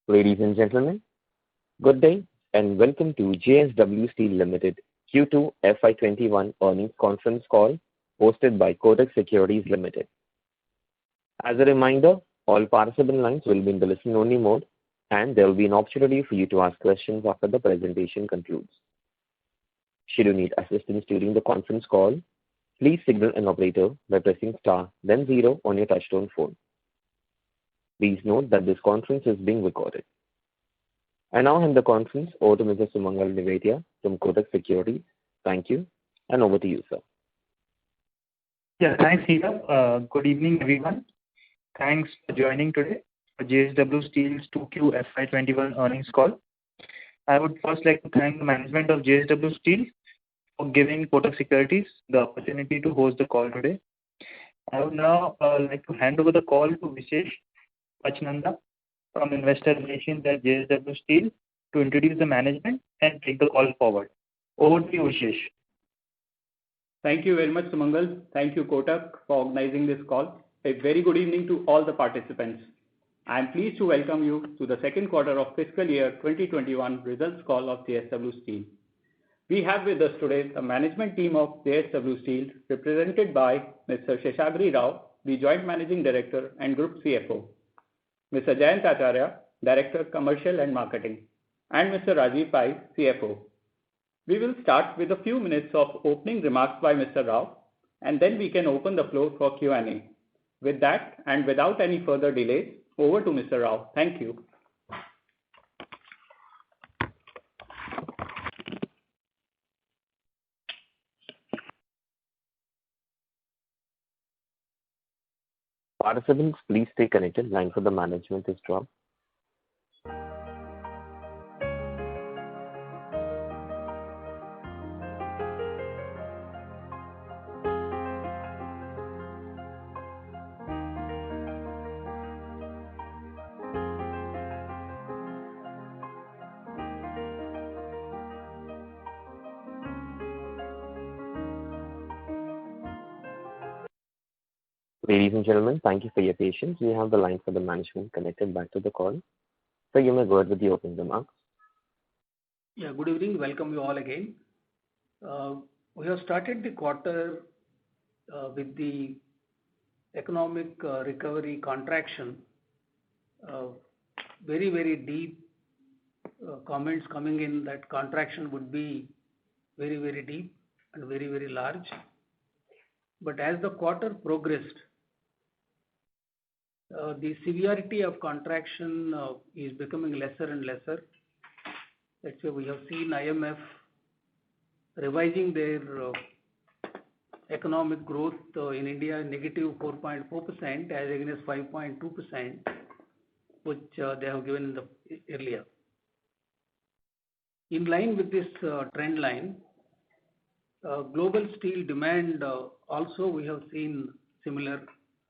Ladies and gentlemen, good day and welcome to JSW Steel Limited Q2 FY21 earnings conference call hosted by Kotak Securities Limited. As a reminder, all participant lines will be in the listen-only mode and there will be an opportunity for you to ask questions after the presentation concludes. Should you need assistance during the conference call, please signal an operator by pressing star then 0 on your touchtone phone. Please note that this conference is being recorded. I now hand the conference over to Mr. Sumangal Nevatia from Kotak Securities. Thank you, and over to you, sir. Yeah, thanks, Neerav. Good evening, everyone. Thanks for joining today for JSW Steel's 2Q FY21 earnings call. I would first like to thank the management of JSW Steel for giving Kotak Securities the opportunity to host the call today. I would now like to hand over the call to Vishesh Pachnanda from Investor Relations at JSW Steel to introduce the management and take the call forward. Over to you, Vishesh. Thank you very much, Sumangal. Thank you, Kotak, for organizing this call. A very good evening to all the participants. I am pleased to welcome you to the second quarter of fiscal year 2021 results call of JSW Steel. We have with us today the management team of JSW Steel, represented by Mr. Seshagiri Rao, the Joint Managing Director and Group CFO, Mr. Jayant Acharya, Director Commercial and Marketing, and Mr. Rajeev Pai, CFO. We will start with a few minutes of opening remarks by Mr. Rao, and then we can open the floor for Q&A. With that, and without any further delays, over to Mr. Rao. Thank you. Participants, please stay connected. Line for the management is dropped. Ladies and gentlemen, thank you for your patience. We have the line for the management connected back to the call. So you may go ahead with the opening remarks. Yeah, good evening. Welcome you all again. We have started the quarter with the economic recovery contraction. Very, very deep comments coming in that contraction would be very, very deep and very, very large. But as the quarter progressed, the severity of contraction is becoming lesser and lesser. Let's say we have seen IMF revising their economic growth in India negative 4.4% as against 5.2%, which they have given in the earlier. In line with this trend line, global steel demand also we have seen similar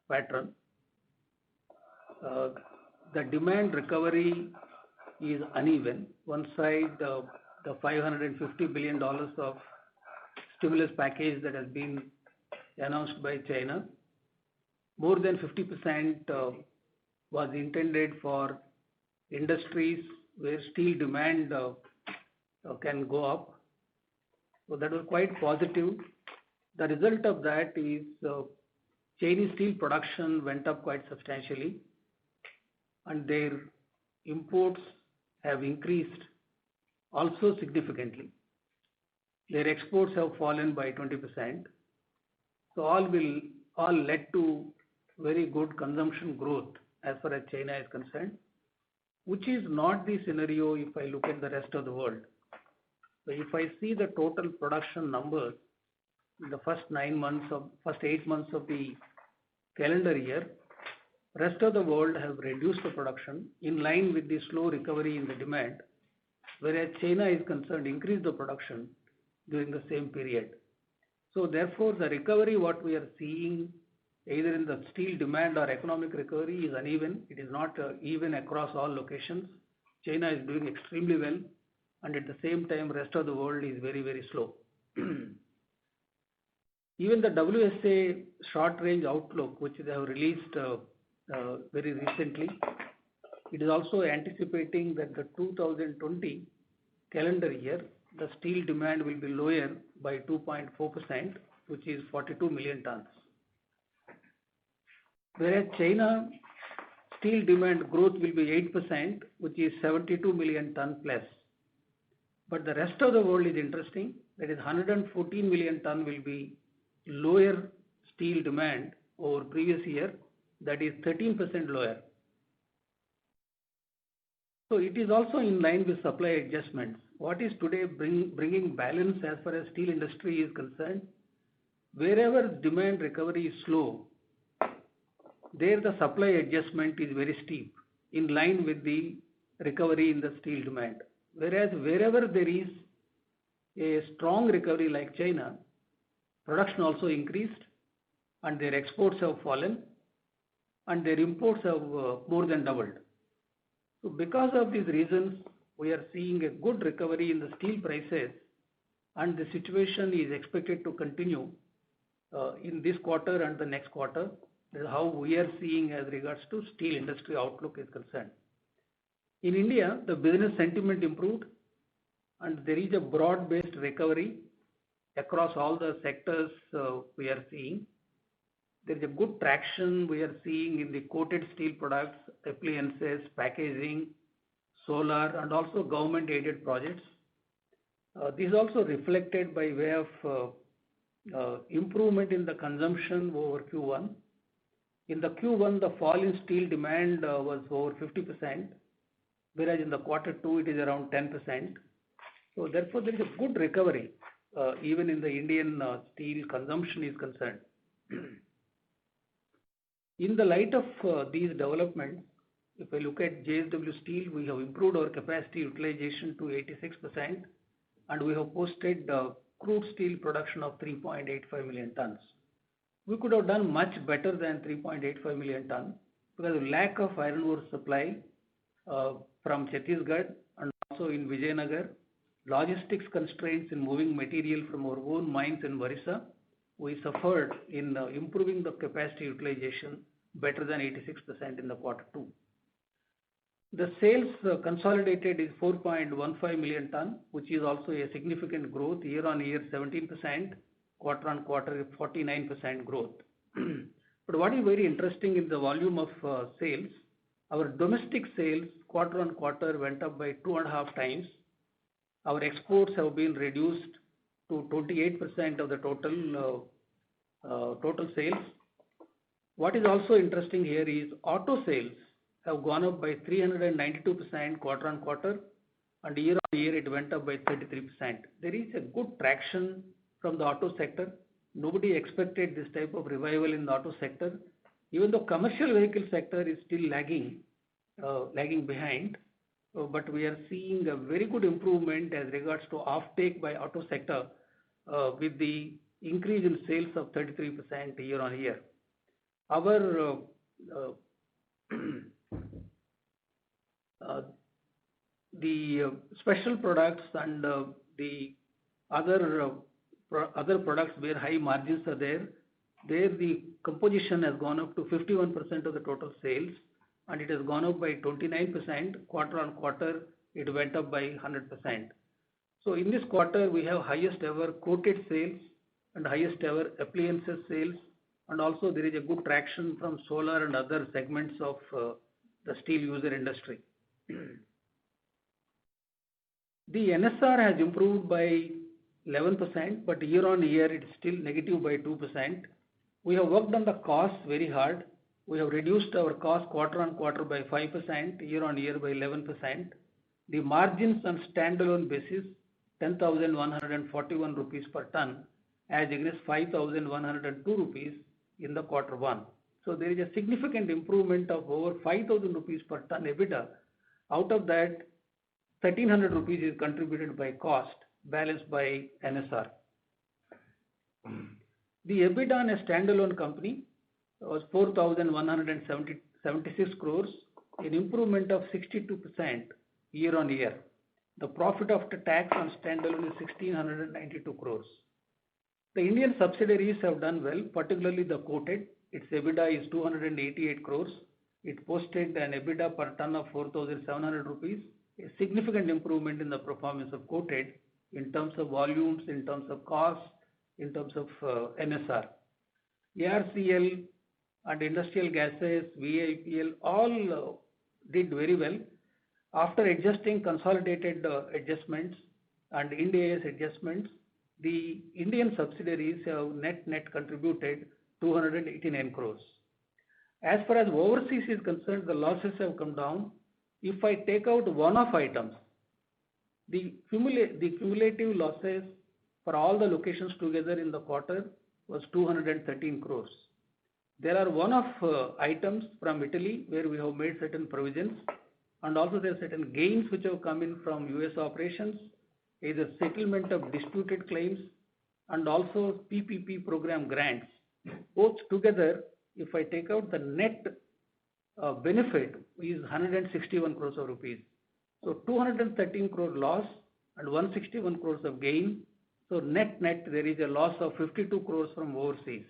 pattern. The demand recovery is uneven. One side, the $550 billion of stimulus package that has been announced by China, more than 50% was intended for industries where steel demand can go up. So that was quite positive. The result of that is Chinese steel production went up quite substantially, and their imports have increased also significantly. Their exports have fallen by 20%. So all led to very good consumption growth as far as China is concerned, which is not the scenario if I look at the rest of the world. So if I see the total production numbers in the first 8 months of the calendar year, rest of the world have reduced the production in line with the slow recovery in the demand, whereas China is concerned increased the production during the same period. So therefore, the recovery what we are seeing either in the steel demand or economic recovery is uneven. It is not even across all locations. China is doing extremely well, and at the same time, rest of the world is very, very slow. Even the WSA short-range outlook, which they have released very recently, It is also anticipating that the 2020 calendar year, the steel demand will be lower by 2.4%, which is 42 million tons. Whereas China steel demand growth will be 8%, which is 72 million ton plus. But the rest of the world is interesting. That is 114 million ton will be lower steel demand over previous year. That is 13% lower. So it is also in line with supply adjustments. What is today bringing balance as far as steel industry is concerned? Wherever demand recovery is slow, there the supply adjustment is very steep, in line with the recovery in the steel demand. Whereas wherever there is a strong recovery like China, production also increased and their exports have fallen and their imports have more than doubled. So because of these reasons, we are seeing a good recovery in the steel prices, and the situation is expected to continue in this quarter and the next quarter. That is how we are seeing as regards to steel industry outlook is concerned. In India, the business sentiment improved and there is a broad-based recovery across all the sectors we are seeing. There is a good traction we are seeing in the coated steel products, appliances, packaging, solar, and also government-aided projects. This is also reflected by way of improvement in the consumption over Q1. In the Q1, the fall in steel demand was over 50%, whereas in the quarter 2, it is around 10%. So therefore, there is a good recovery even in the Indian steel consumption is concerned. In the light of these developments, if I look at JSW Steel, we have improved our capacity utilization to 86%, and we have posted crude steel production of 3.85 million tons. We could have done much better than 3.85 million tons because of lack of iron ore supply from Chhattisgarh and also in Vijayanagar, logistics constraints in moving material from our own mines in Orissa. We suffered in improving the capacity utilization better than 86% in the quarter 2. The sales consolidated is 4.15 million ton, which is also a significant growth, year on year 17%, quarter on quarter 49% growth. But what is very interesting in the volume of sales, our domestic sales quarter on quarter went up by 2.5 times. Our exports have been reduced to 28% of the total sales. What is also interesting here is auto sales have gone up by 392% quarter on quarter, and year on year it went up by 33%. There is a good traction from the auto sector. Nobody expected this type of revival in the auto sector. Even though commercial vehicle sector is still lagging behind, but we are seeing a very good improvement as regards to offtake by auto sector with the increase in sales of 33% year on year. Our the special products and the other products where high margins are there the composition has gone up to 51% of the total sales, and it has gone up by 29%. Quarter on quarter, it went up by 100%. So in this quarter, we have highest ever coated sales and highest ever appliances sales, and also there is a good traction from solar and other segments of the steel user industry. The NSR has improved by 11%, but year on year it is still negative by 2%. We have worked on the costs very hard. We have reduced our cost quarter on quarter by 5%, year on year by 11%. The margins on standalone basis, 10,141 rupees per ton, as against 5,102 rupees in the quarter 1. So there is a significant improvement of over 5,000 rupees per ton EBITDA. Out of that, 1,300 rupees is contributed by cost, balanced by NSR. The EBITDA on a standalone company was 4,176 crores, an improvement of 62% year on year. The profit after tax on standalone is 1,692 crores. The Indian subsidiaries have done well, particularly the coated. Its EBITDA is 288 crores, it posted an EBITDA per ton of 4,700 rupees, a significant improvement in the performance of coated in terms of volumes, in terms of cost, in terms of NSR. ARCL and industrial gases, VIPL, all did very well. After adjusting consolidated adjustments and Ind AS adjustments, the Indian subsidiaries have net contributed 289 crores. As far as overseas is concerned, the losses have come down. If I take out one-off items, the cumulative losses for all the locations together in the quarter was 213 crores. There are one-off items from Italy where we have made certain provisions, and also there are certain gains which have come in from US operations, either settlement of disputed claims and also PPP program grants. Both together, if I take out the net benefit, is 161 crores of rupees. So 213 crore loss and 161 crores of gain. So net there is a loss of 52 crores from overseas.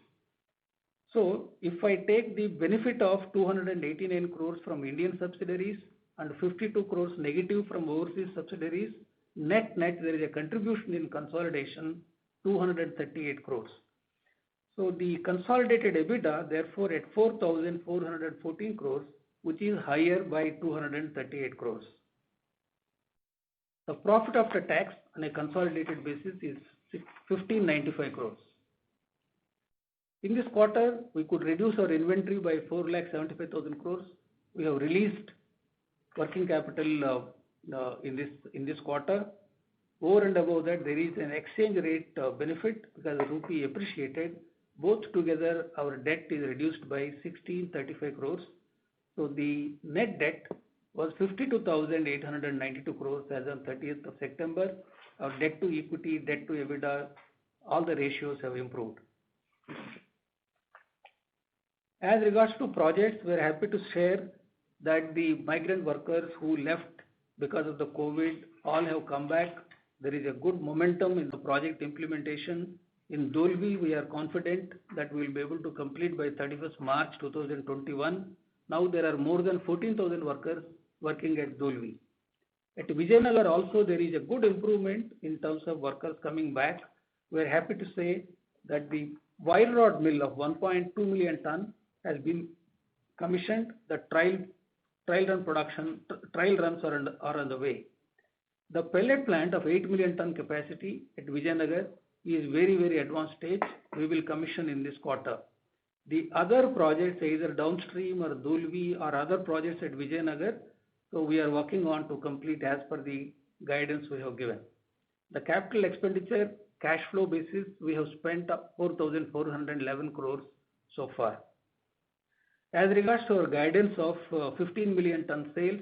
So if I take the benefit of 289 crores from Indian subsidiaries and 52 crores negative from overseas subsidiaries, net there is a contribution in consolidation 238 crores. So the consolidated EBITDA therefore at 4,414 crores, which is higher by 238 crores. The profit after tax on a consolidated basis is 1595 crores. In this quarter, we could reduce our inventory by 4,75,000 crores. We have released working capital in this quarter. Over and above that, there is an exchange rate benefit because the rupee appreciated. Both together, our debt is reduced by 1635 crores. So the net debt was 52,892 crores as on 30th of September. Our debt to equity, debt to EBITDA, all the ratios have improved. As regards to projects, we are happy to share that the migrant workers who left because of the COVID all have come back. There is a good momentum in the project implementation. In Dolvi, we are confident that we will be able to complete by 31st March 2021. Now there are more than 14,000 workers working at Dolvi. At Vijayanagar also there is a good improvement in terms of workers coming back. We are happy to say that the wire rod mill of 1.2 million ton has been commissioned. The trial runs are on the way. The pellet plant of 8 million ton capacity at Vijayanagar is very advanced stage. We will commission in this quarter. The other projects, either downstream or Dolvi or other projects at Vijayanagar, so we are working on to complete as per the guidance we have given. The capital expenditure cash flow basis, we have spent 4,411 crores so far. As regards to our guidance of 15 million ton sales,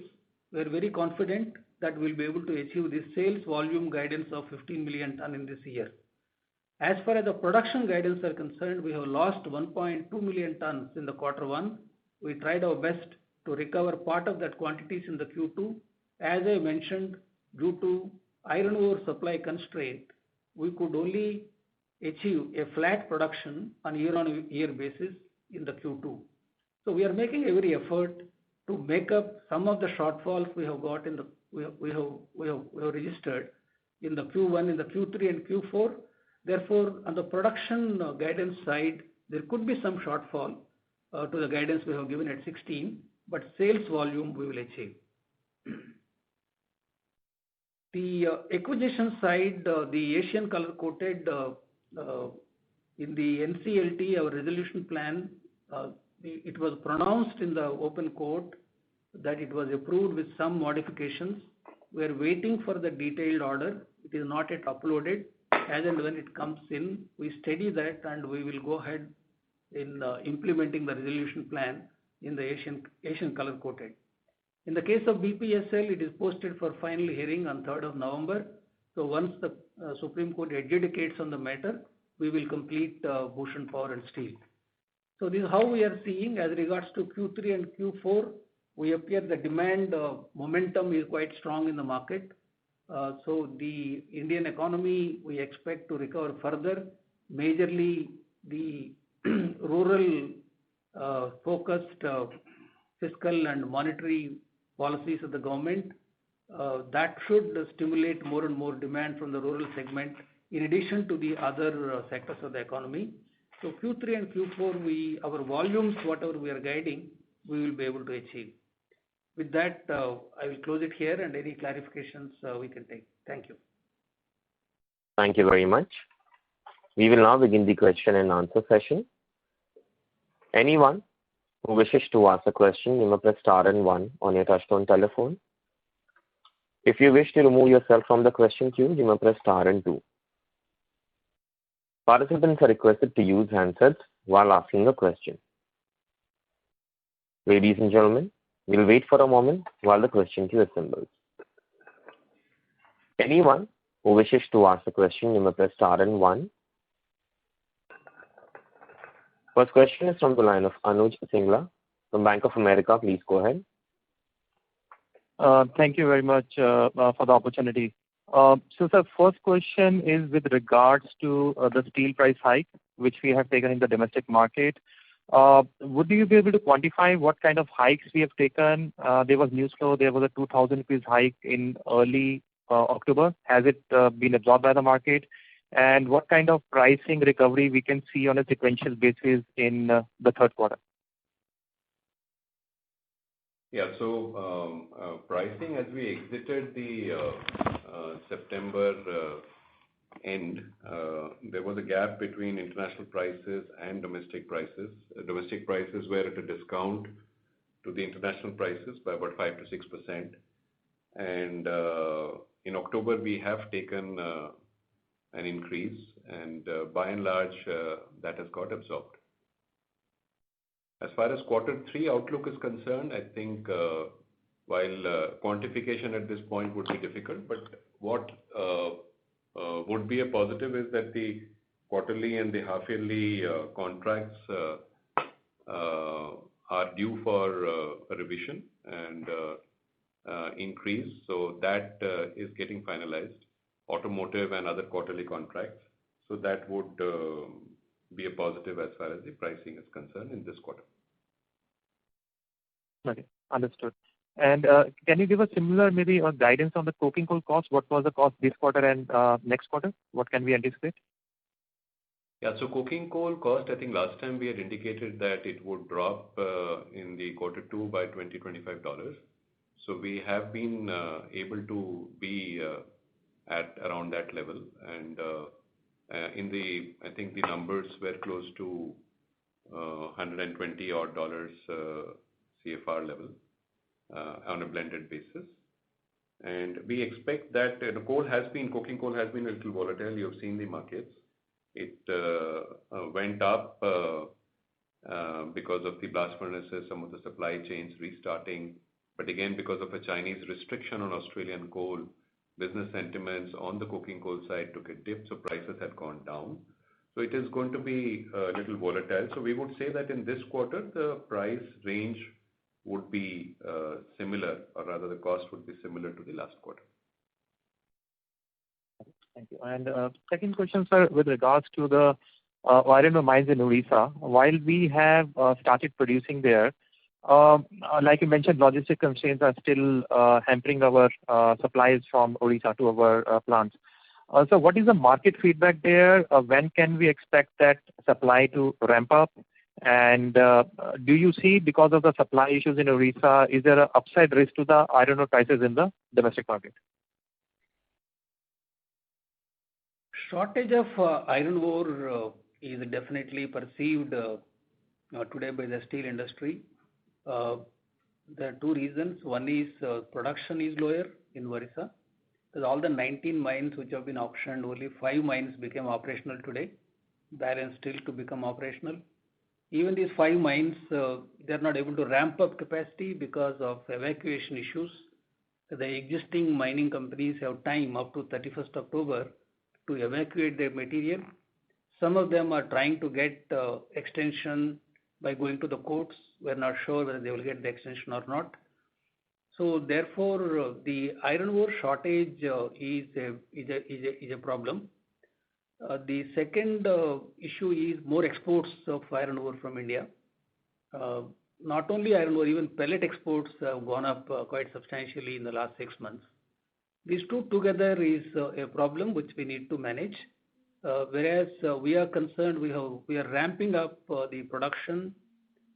we are very confident that we will be able to achieve this sales volume guidance of 15 million ton in this year. As far as the production guidance are concerned, we have lost 1.2 million tons in the quarter one. We tried our best to recover part of that quantities in the Q2. As I mentioned, due to iron ore supply constraint, we could only achieve a flat production on year-on-year basis in the Q2. So we are making every effort to make up some of the shortfalls we have got we have registered in the Q1, in the Q3 and Q4. Therefore, on the production guidance side, there could be some shortfall to the guidance we have given at 16, but sales volume we will achieve. The acquisition side, the Asian Color Coated in the NCLT, our resolution plan, it was pronounced in the open court that it was approved with some modifications. We are waiting for the detailed order. It is not yet uploaded. As and when it comes in, we study that and we will go ahead in implementing the resolution plan in the Asian Color Coated. In the case of BPSL, it is posted for final hearing on 3rd of November. So once the Supreme Court adjudicates on the matter, we will complete Bhushan Power and Steel. So this is how we are seeing as regards to Q3 and Q4. We appear the demand momentum is quite strong in the market. So the Indian economy, we expect to recover further. Majorly the rural focused fiscal and monetary policies of the government, that should stimulate more and more demand from the rural segment in addition to the other sectors of the economy. So Q3 and Q4, our volumes, whatever we are guiding, we will be able to achieve. With that, I will close it here, and any clarifications we can take. Thank you. Thank you very much. We will now begin the question and answer session. Anyone who wishes to ask a question, you may press star and 1 on your touchtone telephone. If you wish to remove yourself from the question queue, you may press star and 2. Participants are requested to use handsets while asking a question. Ladies and gentlemen, we'll wait for a moment while the question queue assembles. Anyone who wishes to ask a question, you may press star and 1. First question is from the line of Anuj Singla from Bank of America. Please go ahead. Thank you very much for the opportunity. So, sir, first question is with regards to the steel price hike, which we have taken in the domestic market. Would you be able to quantify what kind of hikes we have taken? There was news flow, there was a 2,000 rupees hike in early October. Has it been absorbed by the market? And what kind of pricing recovery we can see on a sequential basis in the third quarter? Yeah, so pricing as we exited the September end, there was a gap between international prices and domestic prices. Domestic prices were at a discount to the international prices by about 5 to 6%. And in October, we have taken an increase, and by and large, that has got absorbed. As far as quarter 3 outlook is concerned, I think while quantification at this point would be difficult, but what would be a positive is that the quarterly and the half-yearly contracts are due for a revision and increase. So that is getting finalized, automotive and other quarterly contracts. So that would be a positive as far as the pricing is concerned in this quarter. Okay, understood. And can you give a similar maybe guidance on the coking coal cost? What was the cost this quarter and next quarter? What can we anticipate? Yeah, so coking coal cost, I think last time we had indicated that it would drop in the quarter 2 by $20-25. So we have been able to be at around that level, and I think the numbers were close to $120 odd CFR level on a blended basis. And we expect that coking coal has been a little volatile. You have seen the markets. It went up because of the blast furnaces, some of the supply chains restarting. But again, because of a Chinese restriction on Australian coal, business sentiments on the coking coal side took a dip, so prices had gone down. So it is going to be a little volatile. So we would say that in this quarter, the price range would be similar, or rather the cost would be similar to the last quarter. Thank you. And second question, sir, with regards to the iron ore mines in Odisha, while we have started producing there, like you mentioned, logistic constraints are still hampering our supplies from Odisha to our plants. So what is the market feedback there? When can we expect that supply to ramp up? And do you see, because of the supply issues in Odisha, is there an upside risk to the iron ore prices in the domestic market? Shortage of iron ore is definitely perceived today by the steel industry. There are two reasons. One is production is lower in Odisha. Because all the 19 mines which have been auctioned, only 5 mines became operational today. Balance still to become operational. Even these 5 mines, they are not able to ramp up capacity because of evacuation issues. The existing mining companies have time up to 31st October to evacuate their material. Some of them are trying to get extension by going to the courts. We are not sure whether they will get the extension or not. So therefore, the iron ore shortage is a problem. The second issue is more exports of iron ore from India. not only iron ore, even pellet exports have gone up quite substantially in the last 6 months. These two together is a problem which we need to manage. Whereas we are concerned, we are ramping up the production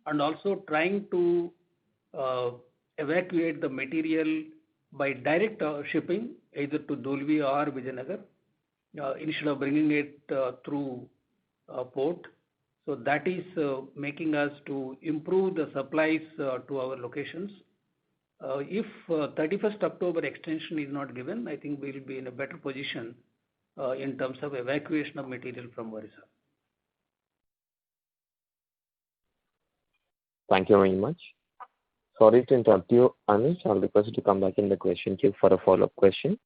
and also trying to evacuate the material by direct shipping either to Dolvi or Vijayanagar instead of bringing it through port. So that is making us to improve the supplies to our locations. If 31st October extension is not given, I think we will be in a better position in terms of evacuation of material from Orissa. Thank you very much. Sorry to interrupt you, Anish. I'll request you to come back in the question queue for a follow-up question.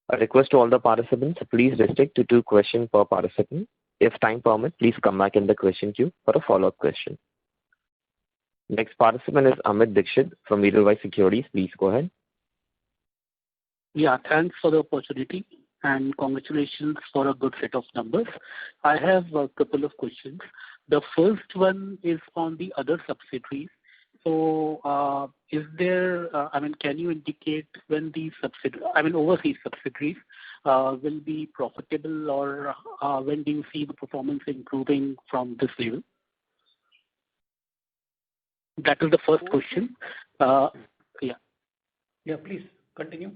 A request to all the participants, please restrict to 2 questions per participant. If time permits, please come back in the question queue for a follow-up question. Next participant is Amit Dixit from Edelweiss Securities. Please go ahead. Yeah, thanks for the opportunity and congratulations for a good set of numbers. I have a couple of questions. The first one is on the other subsidiaries. So, is there, can you indicate when these overseas subsidiaries will be profitable, or when do you see the performance improving from this level? That is the first question. Yeah, please continue.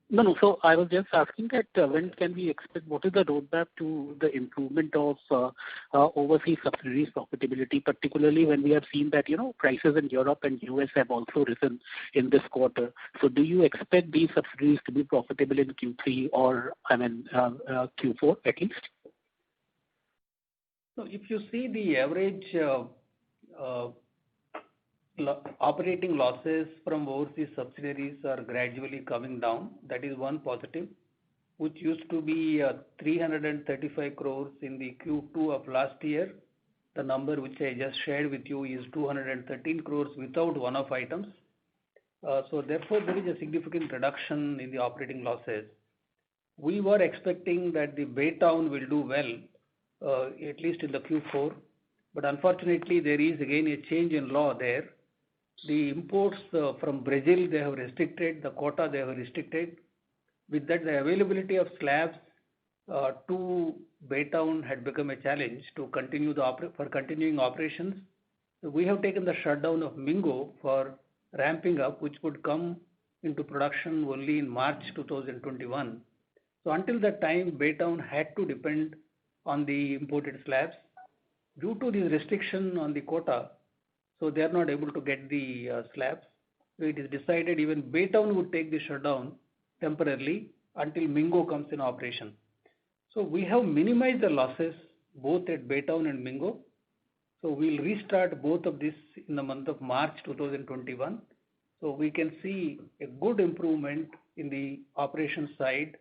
No. So I was just asking that when can we expect, what is the roadmap to the improvement of overseas subsidiaries profitability, particularly when we have seen that, prices in Europe and US have also risen in this quarter. So do you expect these subsidiaries to be profitable in Q3 or, Q4 at least? So if you see the average operating losses from overseas subsidiaries are gradually coming down. That is one positive, which used to be 335 crores in the Q2 of last year. The number which I just shared with you is 213 crores without one-off items. So therefore, there is a significant reduction in the operating losses. We were expecting that the Baytown will do well, at least in the Q4. But unfortunately, there is again a change in law there. The imports from Brazil, they have restricted, the quota they have restricted. With that, the availability of slabs to Baytown had become a challenge to continue continuing operations. So we have taken the shutdown of Mingo for ramping up, which would come into production only in March 2021. So until that time, Baytown had to depend on the imported slabs. Due to this restriction on the quota, so they are not able to get the slabs. So it is decided even Baytown would take the shutdown temporarily until Mingo comes in operation. So we have minimized the losses both at Baytown and Mingo. So we'll restart both of this in the month of March 2021. So we can see a good improvement in the operation side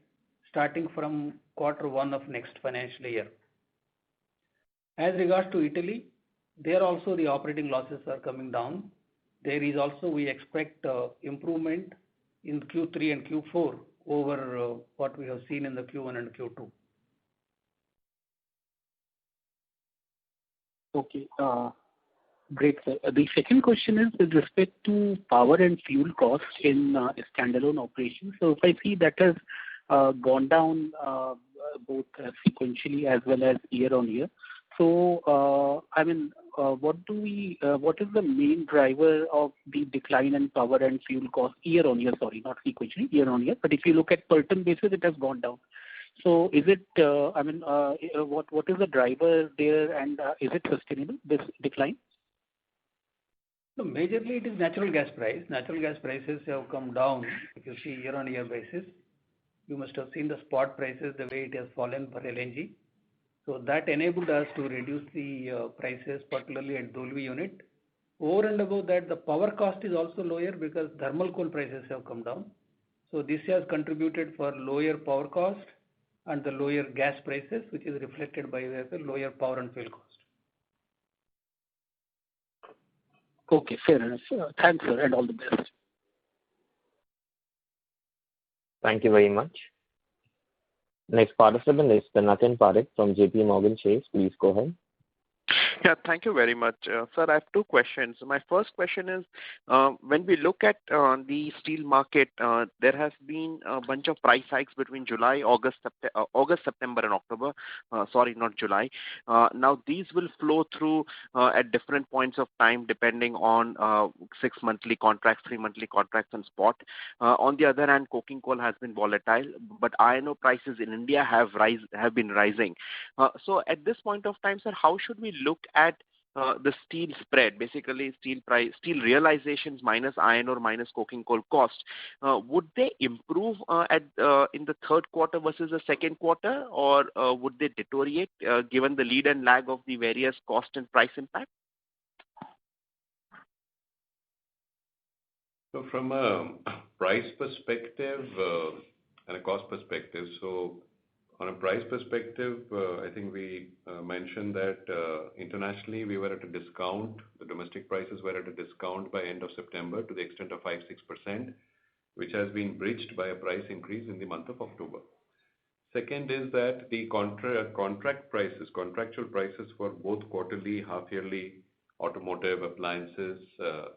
starting from Q1 of next financial year. As regards to Italy, there also the operating losses are coming down. There is also, we expect improvement in Q3 and Q4 over what we have seen in the Q1 and Q2. Okay, great, sir. The second question is with respect to power and fuel costs in standalone operations. So if I see that has gone down both sequentially as well as year on year. So, what is the main driver of the decline in power and fuel costs year on year? Sorry, not sequentially, year on year. But if you look at per ton basis, it has gone down. So, is it? What is the driver there, and is it sustainable, this decline? No, majorly it is natural gas price. Natural gas prices have come down. If you see year on year basis, you must have seen the spot prices the way it has fallen for LNG. So that enabled us to reduce the prices, particularly at Dolvi unit. Over and above that, the power cost is also lower because thermal coal prices have come down. So this has contributed for lower power cost and the lower gas prices, which is reflected by the lower power and fuel cost. Okay, fair enough. Thanks, sir, and all the best. Thank you very much. Next participant is Pinakin Parekh from JP Morgan Chase. Please go ahead. Yeah, thank you very much. Sir, I have two questions. My first question is, when we look at the steel market, there has been a bunch of price hikes between July, August, September, and October. Sorry, not July. Now, these will flow through at different points of time depending on 6-monthly contracts, 3-monthly contracts, and spot. On the other hand, coking coal has been volatile, but iron ore prices in India have been rising. So at this point of time, sir, how should we look at the steel spread, basically steel realizations minus iron ore minus coking coal cost? Would they improve in the third quarter versus the second quarter, or would they deteriorate given the lead and lag of the various cost and price impact? So from a price perspective and a cost perspective, so on a price perspective, I think we mentioned that internationally we were at a discount. The domestic prices were at a discount by end of September to the extent of 5-6%, which has been bridged by a price increase in the month of October. Second is that the contractual prices for both quarterly, half-yearly automotive appliances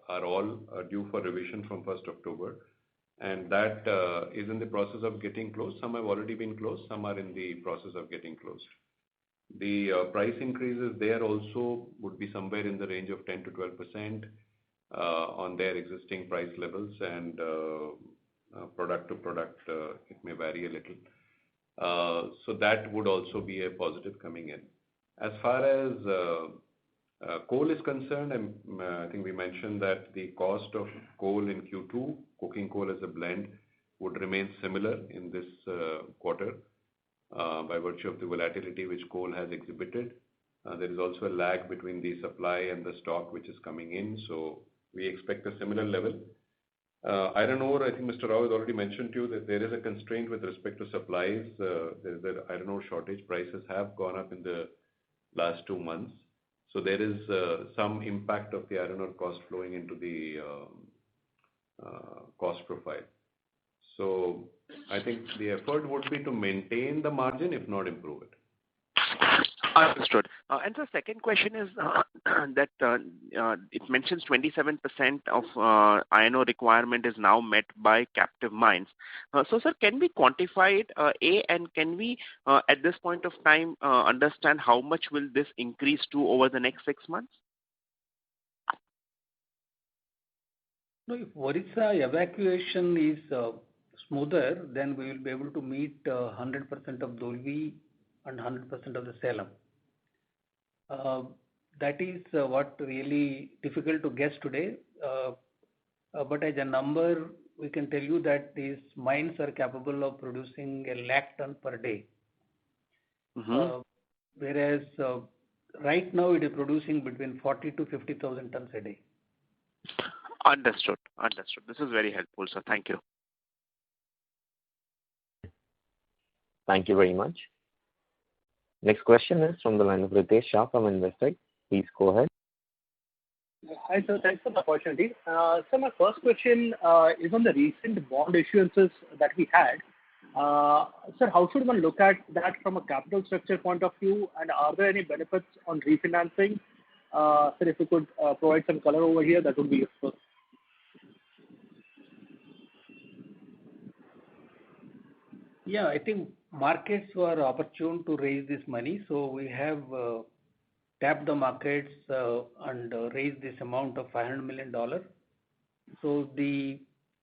are all due for revision from 1st October. And that is in the process of getting closed. Some have already been closed. Some are in the process of getting closed. The price increases there also would be somewhere in the range of 10 to 12% on their existing price levels, and product to product it may vary a little. So that would also be a positive coming in. As far as coal is concerned, I think we mentioned that the cost of coal in Q2, coking coal as a blend, would remain similar in this quarter by virtue of the volatility which coal has exhibited. There is also a lag between the supply and the stock which is coming in, so we expect a similar level. Iron ore, I think Mr. Rao has already mentioned to you that there is a constraint with respect to supplies. The iron ore shortage prices have gone up in the last 2 months. So there is some impact of the iron ore cost flowing into the cost profile. So I think the effort would be to maintain the margin, if not improve it. Understood. And the second question is that it mentions 27% of iron ore requirement is now met by captive mines. So, sir, can we quantify it? And can we, at this point of time, understand how much will this increase to over the next 6 months? No, if Orissa evacuation is smoother, then we will be able to meet 100% of Dolvi and 100% of the Salem. That is what really difficult to guess today. But as a number, we can tell you that these mines are capable of producing 1 lakh ton per day. Mm-hmm. Whereas right now it is producing between 40 to 50,000 tons a day. Understood. This is very helpful, sir. Thank you. Thank you very much. Next question is from the line of Ritesh Shah from Investec. Please go ahead. Hi, sir. Thanks for the opportunity. So my first question is on the recent bond issuances that we had. Sir, how should one look at that from a capital structure point of view, and are there any benefits on refinancing? Sir, if you could provide some color over here, that would be useful. Yeah, I think markets were opportune to raise this money, so we have tapped the markets and raised this amount of $500 million. So the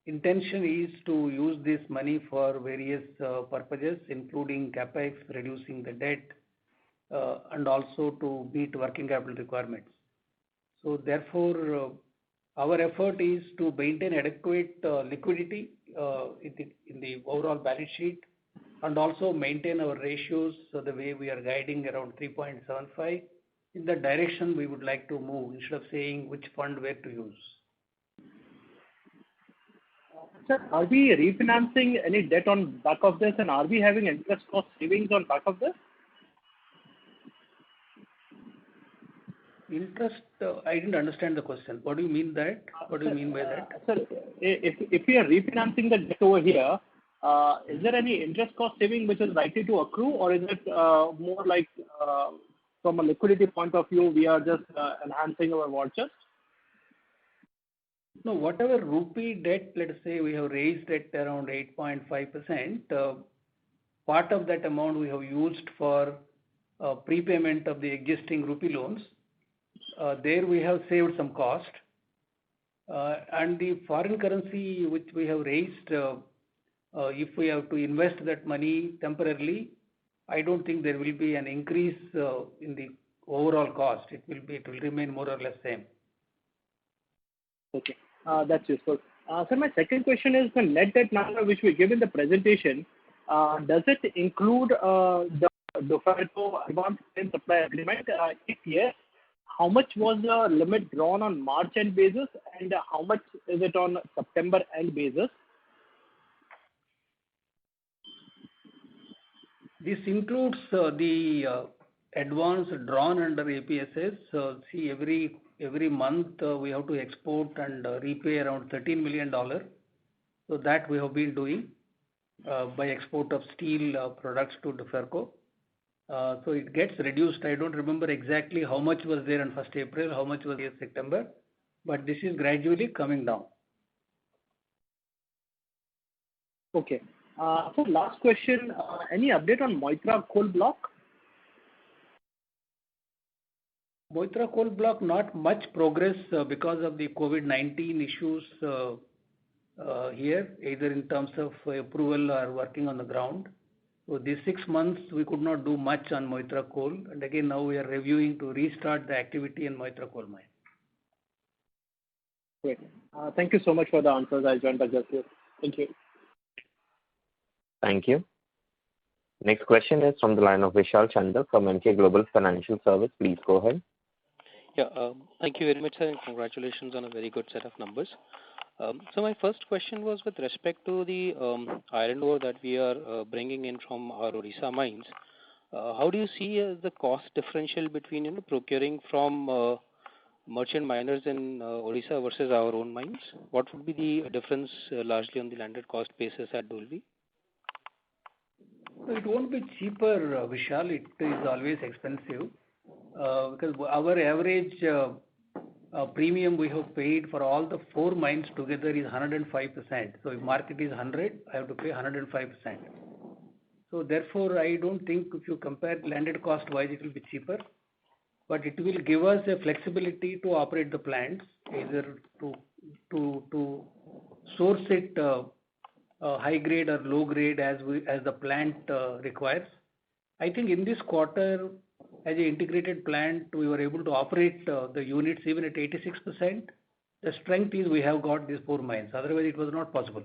intention is to use this money for various purposes, including capex, reducing the debt, and also to meet working capital requirements. So therefore, our effort is to maintain adequate liquidity in the overall balance sheet, and also maintain our ratios so the way we are guiding around 3.75. In that direction, we would like to move instead of saying which fund where to use. Sir, are we refinancing any debt on back of this, and are we having interest cost savings on back of this? Interest, I didn't understand the question. What do you mean that? What do you mean by that? Sir, if we are refinancing the debt over here, is there any interest cost saving which is likely to accrue, or is it more like from a liquidity point of view, we are just enhancing our war chest? No, whatever rupee debt, let's say we have raised at around 8.5%, part of that amount we have used for prepayment of the existing rupee loans. There we have saved some cost. And the foreign currency which we have raised, if we have to invest that money temporarily, I don't think there will be an increase in the overall cost. It will remain more or less same. Okay, that's useful. Sir, my second question is the net debt number which we give in the presentation. Does it include the Duferco advance payment supply agreement? If yes, how much was the limit drawn on March end basis, and how much is it on September end basis? This includes the advance drawn under APSS. See, every month we have to export and repay around $13 million. So that we have been doing by export of steel products to Duferco. So it gets reduced. I don't remember exactly how much was there on 1st April, how much was there in September, but this is gradually coming down. Okay. So last question, any update on Moitra coal block? Moitra coal block, not much progress because of the COVID-19 issues here, either in terms of approval or working on the ground. So these 6 months we could not do much on Moitra coal, and again now we are reviewing to restart the activity in Moitra coal mine. Great. Thank you so much for the answers. I'll join back just here. Thank you. Thank you. Next question is from the line of Vishal Chandra from Emkay Global Financial Service. Please go ahead. Yeah, thank you very much, sir, and congratulations on a very good set of numbers. So my first question was with respect to the iron ore that we are bringing in from our Odisha mines. How do you see the cost differential between procuring from merchant miners in Odisha versus our own mines? What would be the difference largely on the landed cost basis at Dolvi? It won't be cheaper, Vishal. It is always expensive because our average premium we have paid for all the 4 mines together is 105%. So if market is 100, I have to pay 105%. So therefore, I don't think if you compare landed cost wise, it will be cheaper. But it will give us a flexibility to operate the plants, either to source it high grade or low grade as the plant requires. I think in this quarter, as an integrated plant, we were able to operate the units even at 86%. The strength is we have got these 4 mines. Otherwise, it was not possible.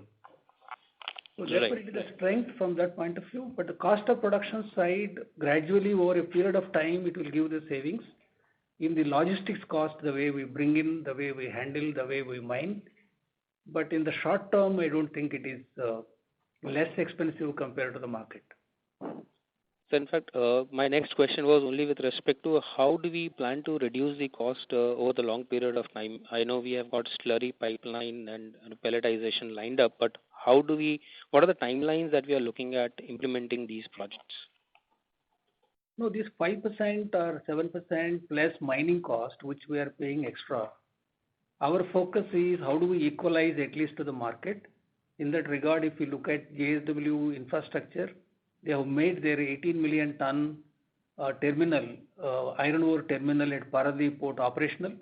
So therefore, it is a strength from that point of view. But the cost of production side, gradually over a period of time, it will give the savings. In the logistics cost, the way we bring in, the way we handle, the way we mine. But in the short term, I don't think it is less expensive compared to the market. So in fact, my next question was only with respect to how do we plan to reduce the cost over the long period of time. I know we have got slurry pipeline and pelletization lined up, but what are the timelines that we are looking at implementing these projects? No, this 5% or 7% plus mining cost, which we are paying extra. Our focus is how do we equalize at least to the market. In that regard, if you look at JSW Infrastructure, they have made their 18 million ton terminal, iron ore terminal at Paradip port operational.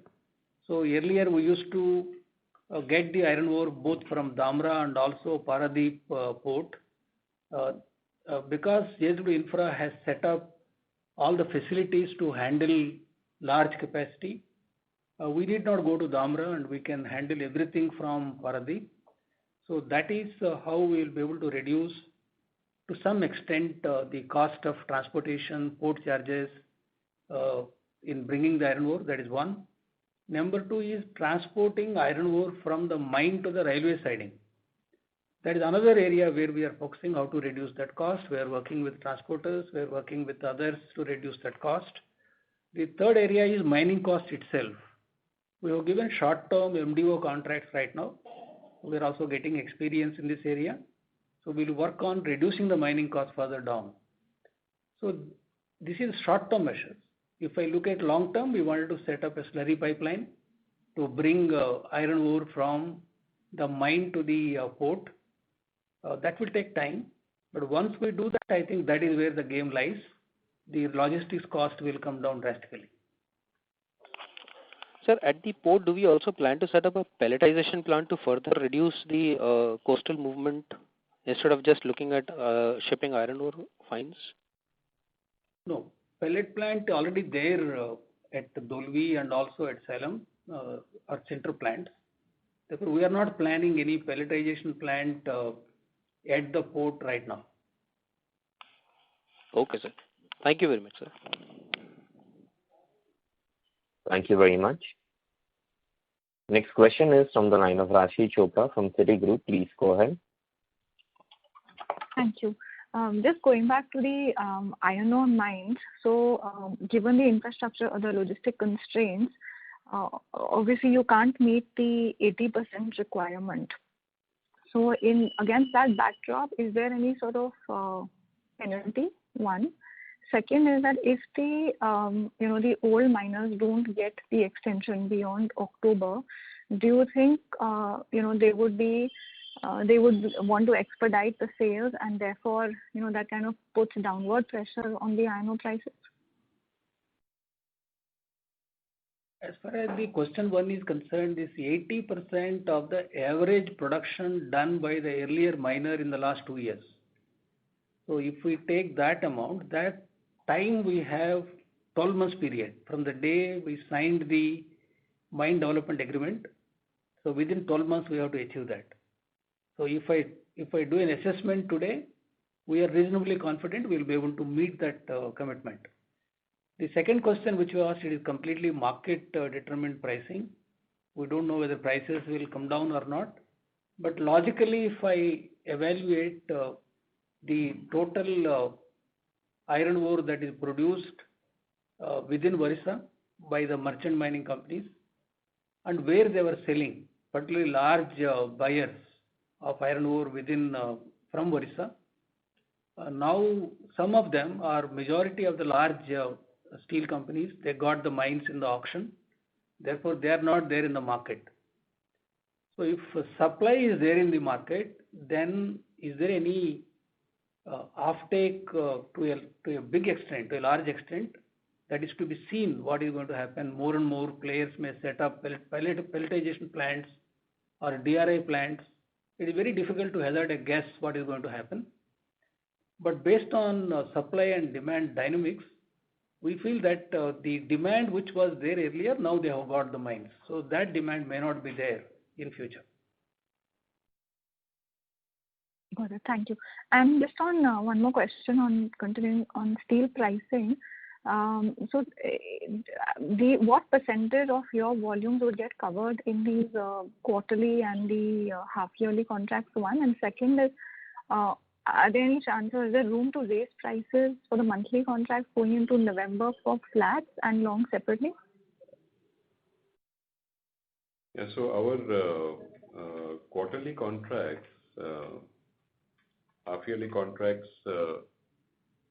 So earlier we used to get the iron ore both from Dhamra and also Paradip port. Because JSW Infra has set up all the facilities to handle large capacity, we did not go to Dhamra and we can handle everything from Paradip. So that is how we will be able to reduce to some extent the cost of transportation, port charges in bringing the iron ore. That is one. Number 2 is transporting iron ore from the mine to the railway siding. That is another area where we are focusing how to reduce that cost. We are working with transporters, we are working with others to reduce that cost. The third area is mining cost itself. We have given short-term MDO contracts right now. We are also getting experience in this area. So we will work on reducing the mining cost further down. So this is short-term measures. If I look at long term, we wanted to set up a slurry pipeline to bring iron ore from the mine to the port. That will take time. But once we do that, I think that is where the game lies. The logistics cost will come down drastically. Sir, at the port, do we also plan to set up a pelletization plant to further reduce the coastal movement instead of just looking at shipping iron ore fines? No, pellet plant already there at Dolvi and also at Salem are center plants. Therefore, we are not planning any pelletization plant at the port right now. Okay, sir. Thank you very much, sir. Thank you very much. Next question is from the line of Rashi Chopra from Citigroup. Please go ahead. Thank you. Just going back to the iron ore mines. So, given the infrastructure or the logistic constraints, obviously you can't meet the 80% requirement. So, against that backdrop, is there any sort of penalty? One. Second is that if the the old miners don't get the extension beyond October, do you think they would want to expedite the sales, and therefore that kind of puts downward pressure on the iron ore prices? As far as the question one is concerned, this 80% of the average production done by the earlier miner in the last 2 years. So if we take that amount, that time we have 12 months period from the day we signed the mine development agreement. So within 12 months we have to achieve that. So if I do an assessment today, we are reasonably confident we will be able to meet that commitment. The second question which you asked, it is completely market determined pricing. We don't know whether prices will come down or not. But logically, if I evaluate the total iron ore that is produced within Orissa by the merchant mining companies and where they were selling, particularly large buyers of iron ore within from Orissa. Now some of them are majority of the large steel companies. They got the mines in the auction. Therefore, they are not there in the market. So if supply is there in the market, then is there any offtake to a big extent, to a large extent? That is to be seen what is going to happen. More and more players may set up pelletization plants or DRI plants. It is very difficult to hazard a guess what is going to happen. But based on supply and demand dynamics, we feel that the demand which was there earlier, now they have got the mines. So that demand may not be there in future. Got it. Thank you. And just on one more question on continuing on steel pricing. So, what percentage of your volumes would get covered in these quarterly and the half-yearly contracts? One, and second is, are there any chances, is there room to raise prices for the monthly contracts going into November for flats and long separately? Yeah, so our quarterly contracts, half-yearly contracts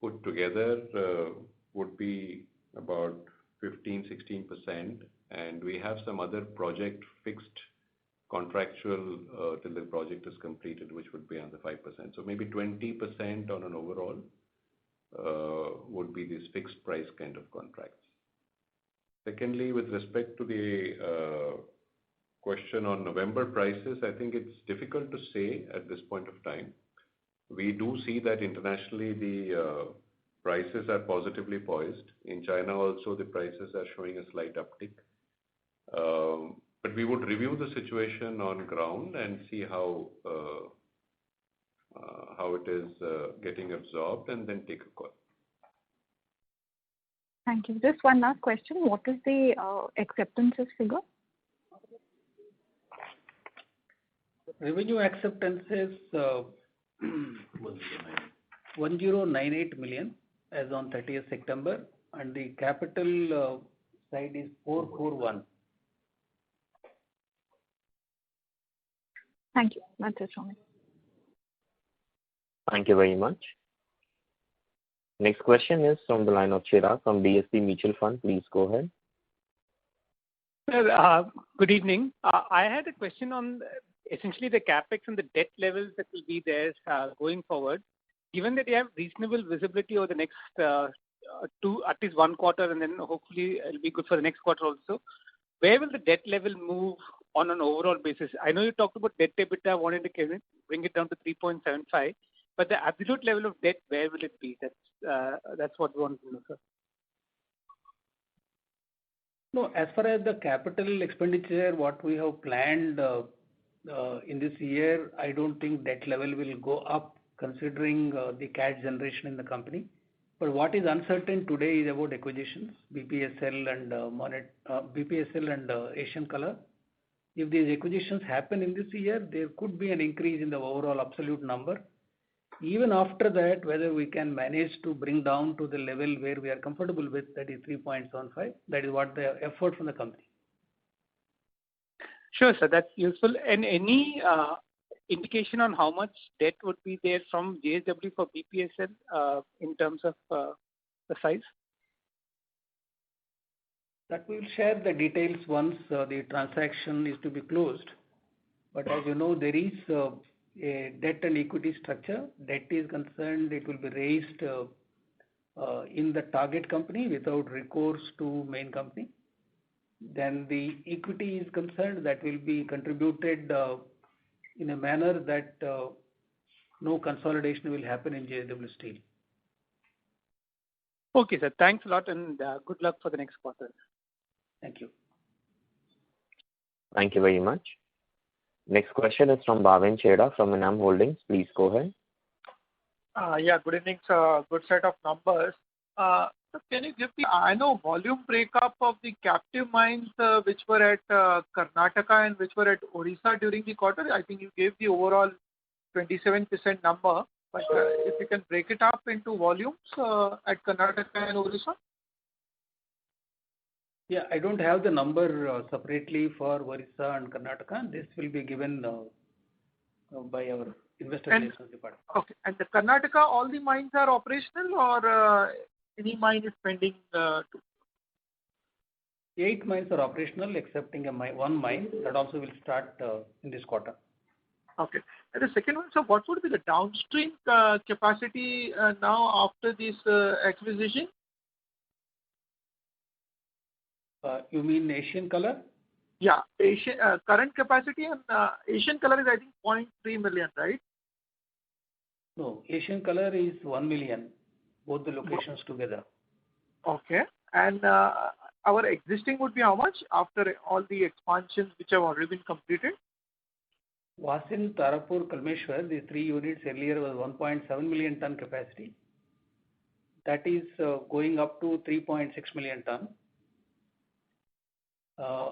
put together would be about 15-16%, and we have some other project fixed contractual till the project is completed, which would be under 5%. So maybe 20% on an overall would be these fixed price kind of contracts. Secondly, with respect to the question on November prices, I think it's difficult to say at this point of time. We do see that internationally the prices are positively poised. In China also the prices are showing a slight uptick. But we would review the situation on ground and see how it is getting absorbed and then take a call. Thank you. Just one last question. What is the acceptances figure? Revenue acceptances 1098 million as on 30th September, and the capital side is 441. Thank you. That's it from me. Thank you very much. Next question is from the line of Chirag from DSP Mutual Fund. Please go ahead. Sir, good evening. I had a question on essentially the capex and the debt levels that will be there going forward. Given that you have reasonable visibility over the next at least one quarter, and then hopefully it'll be good for the next quarter also, where will the debt level move on an overall basis? I know you talked about debt to EBITDA, wanting to bring it down to 3.75, but the absolute level of debt, where will it be? That's what we want to know, sir. No, as far as the capital expenditure, what we have planned in this year, I don't think debt level will go up considering the cash generation in the company. But what is uncertain today is about acquisitions, BPSL and Asian Color. If these acquisitions happen in this year, there could be an increase in the overall absolute number. Even after that, whether we can manage to bring down to the level where we are comfortable with, that is 3.75, that is what the effort from the company. Sure, sir, that's useful. And any indication on how much debt would be there from JSW for BPSL in terms of the size? That we will share the details once the transaction is to be closed. But as you know, there is a debt and equity structure. Debt is concerned, it will be raised in the target company without recourse to main company. Then the equity is concerned, that will be contributed in a manner that no consolidation will happen in JSW Steel. Okay, sir. Thanks a lot, and good luck for the next quarter. Thank you. Thank you very much. Next question is from Bhavin Chheda from Enam Holdings. Please go ahead. Yeah, good evening, sir. Good set of numbers. So can you give the iron ore volume breakup of the captive mines which were at Karnataka and which were at Odisha during the quarter? I think you gave the overall 27% number, but if you can break it up into volumes at Karnataka and Odisha? Yeah, I don't have the number separately for Odisha and Karnataka. This will be given by our investor relations department. Okay, and the Karnataka, all the mines are operational or any mine is pending? 8 mines are operational, excepting one mine that also will start in this quarter. Okay. And the second one, so what would be the downstream capacity now after this acquisition? You mean Asian Color? Yeah, current capacity and Asian Color is I think 0.3 million, right? No, Asian Color is 1 million, both the locations together. Okay, and our existing would be how much after all the expansions which have already been completed? Vasind, Tarapur, Kalmeshwar, the 3 units earlier was 1.7 million ton capacity. That is going up to 3.6 million ton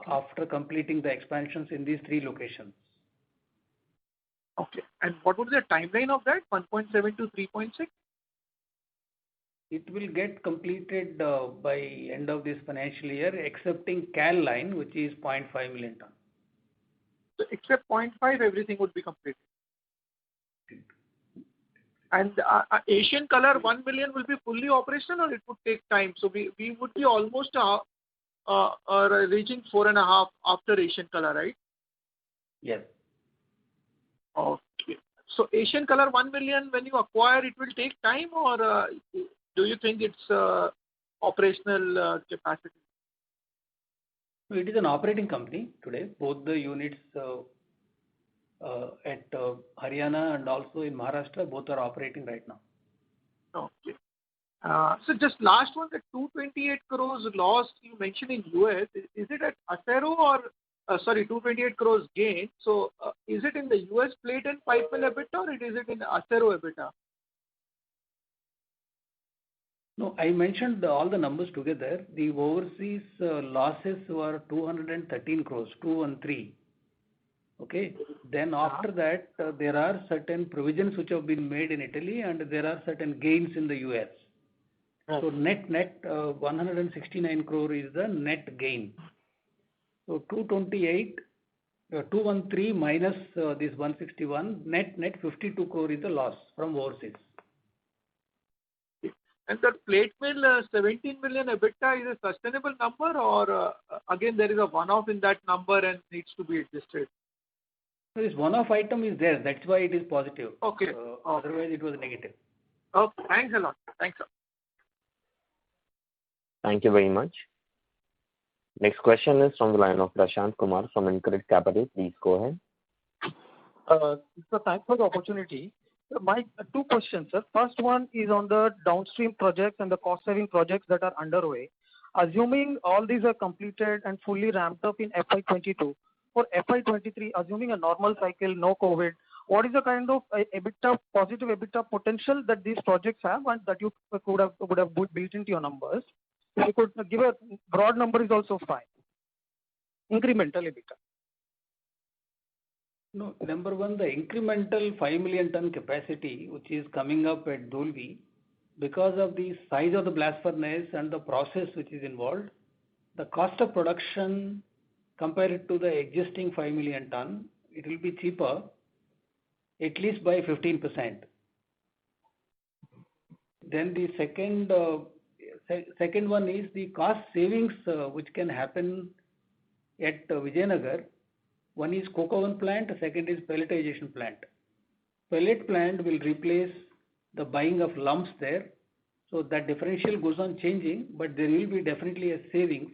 after completing the expansions in these 3 locations. Okay, and what would be the timeline of that, 1.7 to 3.6? It will get completed by end of this financial year, excepting CAL line, which is 0.5 million ton. So except 0.5, everything would be completed. And Asian Color 1 million will be fully operational, or it would take time? So we would be almost reaching 4.5 after Asian Color, right? Yes. Okay. So Asian Color 1 million, when you acquire, it will take time, or do you think it's operational capacity? It is an operating company today. Both the units at Haryana and also in Maharashtra, both are operating right now. Okay. So just last one, the 228 crores loss you mentioned in US, is it at Acero or, 228 crores gain. So is it in the US plate and pipe mill EBITDA or is it in Acero EBITDA? No, I mentioned all the numbers together. The overseas losses were 213 crores, 213. Okay. Then after that, there are certain provisions which have been made in Italy and there are certain gains in the US. So net 169 crore is the net gain. So 213 minus this 161, net 52 crore is the loss from overseas. And that plate mill 17 million EBITDA is a sustainable number, or again there is a one-off in that number and needs to be adjusted? This one-off item is there. That's why it is positive. Okay. Otherwise, it was negative. Okay. Thanks a lot. Thanks, sir. Thank you very much. Next question is from the line of Prashant Kumar from InCred Capital. Please go ahead. So thanks for the opportunity. My two questions, sir. First one is on the downstream projects and the cost-saving projects that are underway. Assuming all these are completed and fully ramped up in FY22, for FY23, assuming a normal cycle, no COVID, what is the kind of EBITDA, positive EBITDA potential that these projects have and that you would have built into your numbers? If you could give a broad number is also fine. Incremental EBITDA. No, number one, the incremental 5 million ton capacity, which is coming up at Dolvi, because of the size of the blast furnace and the process which is involved, the cost of production compared to the existing 5 million ton, it will be cheaper, at least by 15%. Then the second one is the cost savings which can happen at Vijayanagar. One is coke oven plant, the second is pelletization plant. Pellet plant will replace the buying of lumps there. So that differential goes on changing, but there will be definitely a savings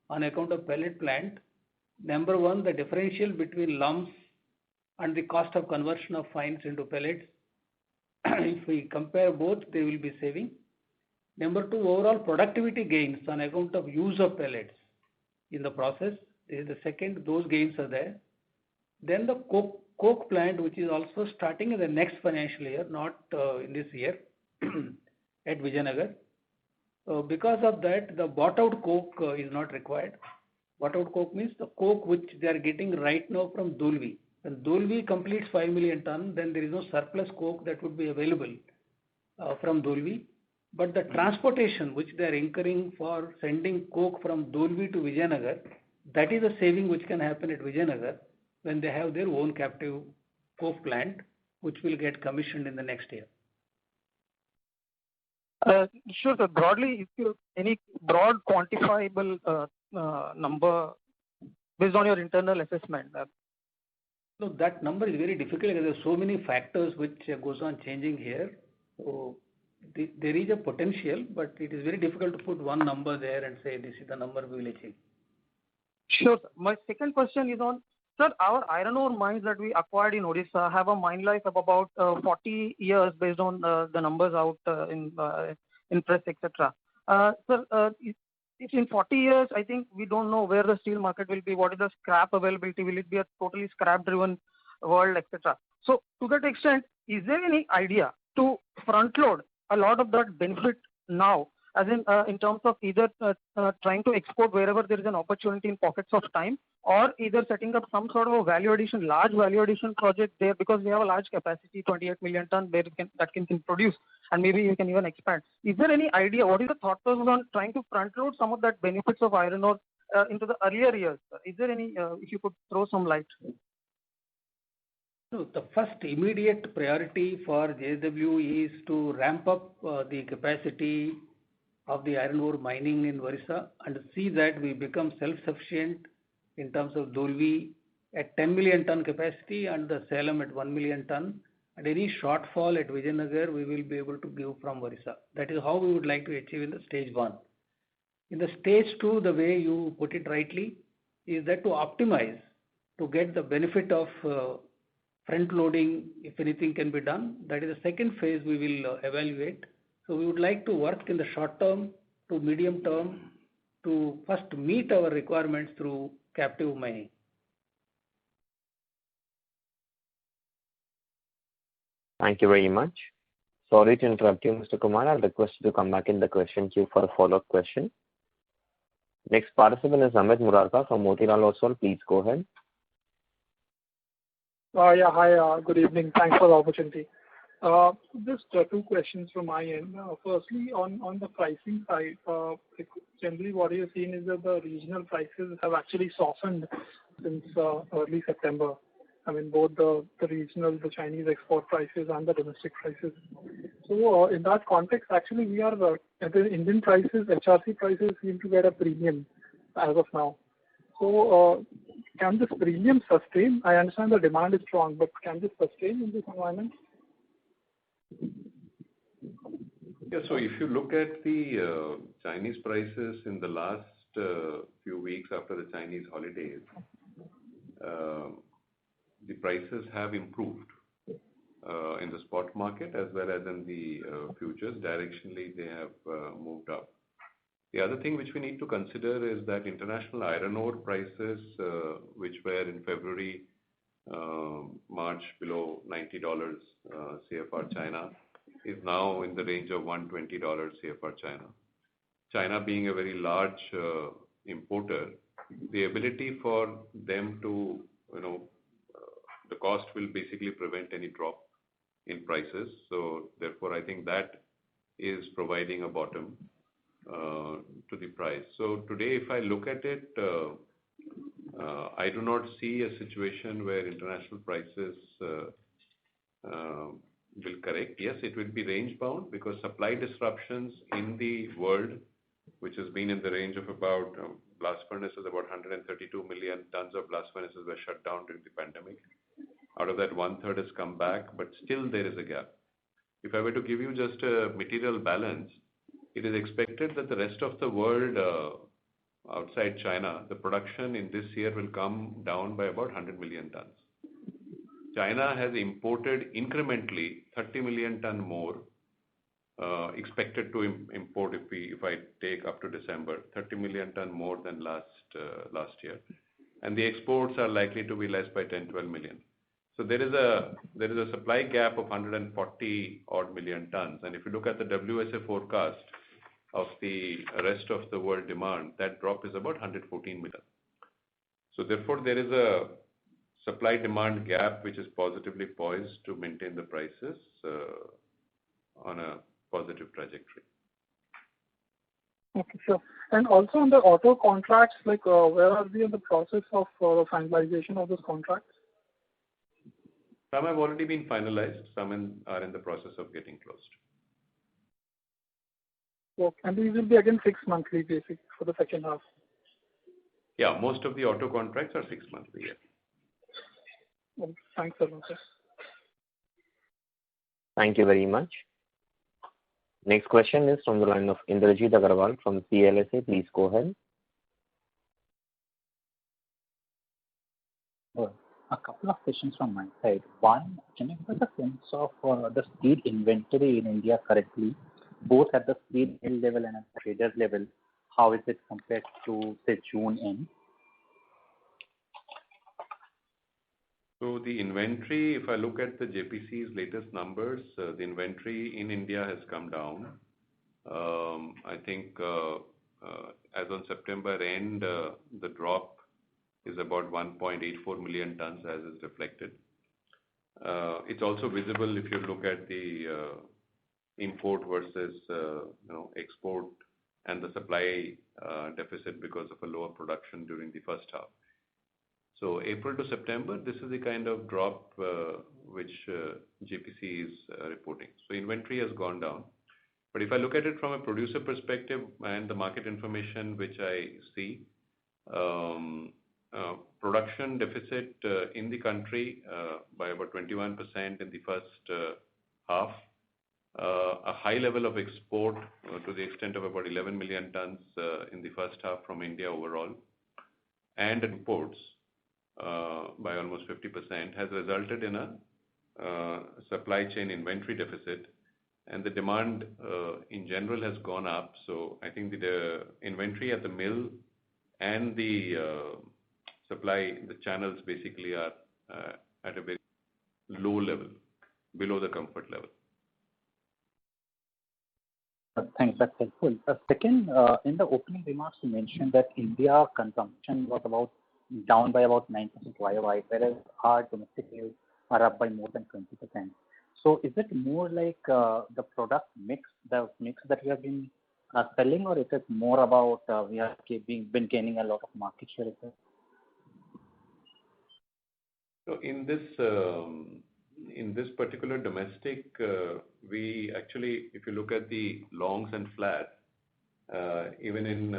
on account of pellet plant. Number one, the differential between lumps and the cost of conversion of fines into pellets. If we compare both, they will be saving. Number two, overall productivity gains on account of use of pellets in the process. This is the second, those gains are there. Then the coke plant, which is also starting in the next financial year, not in this year, at Vijayanagar. Because of that, the bought-out coke is not required. Bought-out coke means the coke which they are getting right now from Dolvi. When Dolvi completes 5 million ton, then there is no surplus coke that would be available from Dolvi. But the transportation which they are incurring for sending coke from Dolvi to Vijayanagar, that is a saving which can happen at Vijayanagar when they have their own captive coke plant, which will get commissioned in the next year. Sure, sir. Broadly, if you any broad quantifiable number based on your internal assessment. No, that number is very difficult because there are so many factors which goes on changing here. So there is a potential, but it is very difficult to put one number there and say this is the number we will achieve. Sure, sir. My second question is on, sir, our iron ore mines that we acquired in Odisha have a mine life of about 40 years based on the numbers out in press, etc. Sir, if in 40 years, I think we don't know where the steel market will be, what is the scrap availability, will it be a totally scrap-driven world, etc. So to that extent, is there any idea to front-load a lot of that benefit now, as in terms of either trying to export wherever there is an opportunity in pockets of time, or either setting up some sort of a value addition, large value addition project there, because we have a large capacity, 28 million ton, that can produce, and maybe you can even expand. Is there any idea, what is the thought process on trying to front load some of that benefits of iron ore into the earlier years? Is there any, if you could throw some light? So the first immediate priority for JSW is to ramp up the capacity of the iron ore mining in Orissa and see that we become self-sufficient in terms of Dolvi at 10 million ton capacity and the Salem at 1 million ton. And any shortfall at Vijayanagar, we will be able to give from Orissa. That is how we would like to achieve in the stage 1. In the stage 2, the way you put it rightly, is that to optimize, to get the benefit of front loading, if anything can be done. That is the second phase we will evaluate. So we would like to work in the short term to medium term to first meet our requirements through captive mining. Thank you very much. Sorry to interrupt you, Mr. Kumar. I'll request you to come back in the question queue for a follow-up question. Next participant is Amit Murarka from Motilal Oswal. Please go ahead. Yeah, hi, good evening. Thanks for the opportunity. Just two questions from my end. Firstly, on the pricing side, generally what you're seeing is that the regional prices have actually softened since early September. I mean, both the regional, the Chinese export prices and the domestic prices. So in that context, actually, we are at the Indian prices, HRC prices seem to get a premium as of now. So can this premium sustain? I understand the demand is strong, but can this sustain in this environment? Yeah, so if you look at the Chinese prices in the last few weeks after the Chinese holidays, the prices have improved in the spot market as well as in the futures. Directionally, they have moved up. The other thing which we need to consider is that international iron ore prices, which were in February, March below $90 CFR China, is now in the range of $120 CFR China. China being a very large importer, the ability for them to, the cost will basically prevent any drop in prices. So therefore, I think that is providing a bottom to the price. So today, if I look at it, I do not see a situation where international prices will correct. Yes, it will be range bound because supply disruptions in the world, which has been in the range of about blast furnaces, about 132 million tons of blast furnaces were shut down during the pandemic. Out of that, 1/3 has come back, but still there is a gap. If I were to give you just a material balance, it is expected that the rest of the world outside China, the production in this year will come down by about 100 million tons. China has imported incrementally 30 million ton more, expected to import if I take up to December, 30 million ton more than last year, and the exports are likely to be less by 10-12 million. So there is a supply gap of 140 odd million tons, and if you look at the WSA forecast of the rest of the world demand, that drop is about 114 million. So therefore, there is a supply-demand gap which is positively poised to maintain the prices on a positive trajectory. Okay, sure. And also on the auto contracts, like where are we in the process of finalization of those contracts? Some have already been finalized, some are in the process of getting closed. Okay. And these will be again 6 monthly basic for the second half? Yeah, most of the auto contracts are 6 monthly, yes. Okay, thanks a lot, sir. Thank you very much. Next question is from the line of Indrajit Agarwal from CLSA. Please go ahead. A couple of questions from my side. One, can you give us a sense of the steel inventory in India currently, both at the steel mill level and at the trader level? How is it compared to, say, June end? So the inventory, if I look at the JPC's latest numbers, the inventory in India has come down. I think as on September end, the drop is about 1.84 million tons as is reflected. It's also visible if you look at the import versus export and the supply deficit because of a lower production during the first half. So April to September, this is the kind of drop which JPC is reporting. So inventory has gone down. But if I look at it from a producer perspective and the market information which I see, production deficit in the country by about 21% in the first half, a high level of export to the extent of about 11 million tons in the first half from India overall, and imports by almost 50% has resulted in a supply chain inventory deficit, and the demand in general has gone up. So I think the inventory at the mill and the supply, the channels basically are at a very low level, below the comfort level. Thanks, that's helpful. Second, in the opening remarks, you mentioned that India consumption was down by about 9% YOY, whereas our domestic sales are up by more than 20%. So is it more like the product mix, the mix that we have been selling, or is it more about we have been gaining a lot of market share? So in this particular domestic, we actually, if you look at the longs and flats, even in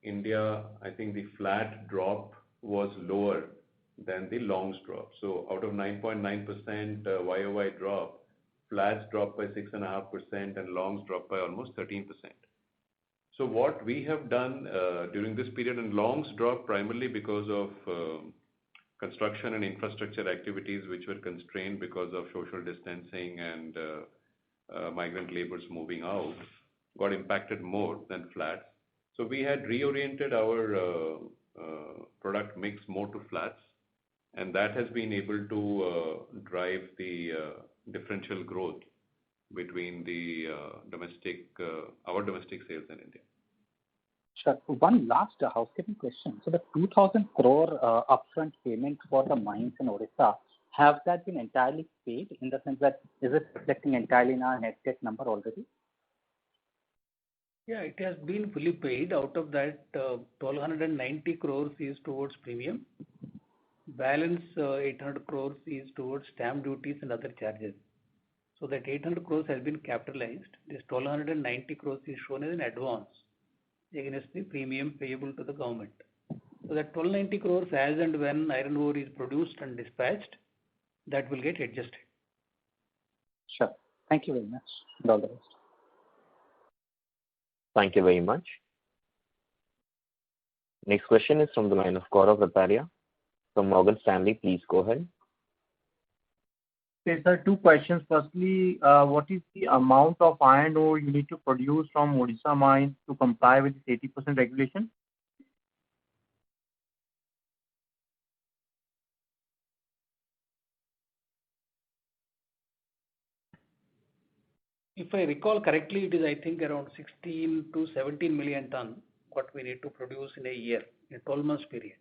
India, I think the flat drop was lower than the longs drop. So out of 9.9% YOY drop, flats dropped by 6.5% and longs dropped by almost 13%. So what we have done during this period, and longs dropped primarily because of construction and infrastructure activities which were constrained because of social distancing and migrant laborers moving out, got impacted more than flats. So we had reoriented our product mix more to flats, and that has been able to drive the differential growth between the our domestic sales in India. Sure. One last housekeeping question. So the 2,000 crore upfront payment for the mines in Odisha, have that been entirely paid, in the sense that is it reflecting entirely in our net debt number already? Yeah, it has been fully paid. Out of that, 1,290 crores is towards premium. Balance 800 crores is towards stamp duties and other charges. So that 800 crores has been capitalized. This 1,290 crores is shown as an advance against the premium payable to the government. So that 1,290 crores, as and when iron ore is produced and dispatched, that will get adjusted. Sure. Thank you very much. And all the best. Thank you very much. Next question is from the line of Gaurav Raparia from Morgan Stanley. Please go ahead. Okay, sir, two questions. Firstly, what is the amount of iron ore you need to produce from Odisha mines to comply with this 80% regulation? If I recall correctly, it is, I think, around 16 to 17 million ton what we need to produce in a year, in a 12 months period.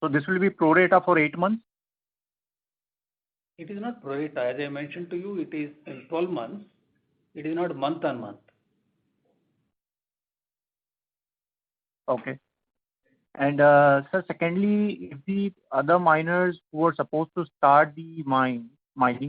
So this will be pro rata for 8 months? It is not pro rata. As I mentioned to you, it is in 12 months. It is not month on month. Okay. And sir, secondly, if the other miners who are supposed to start the mining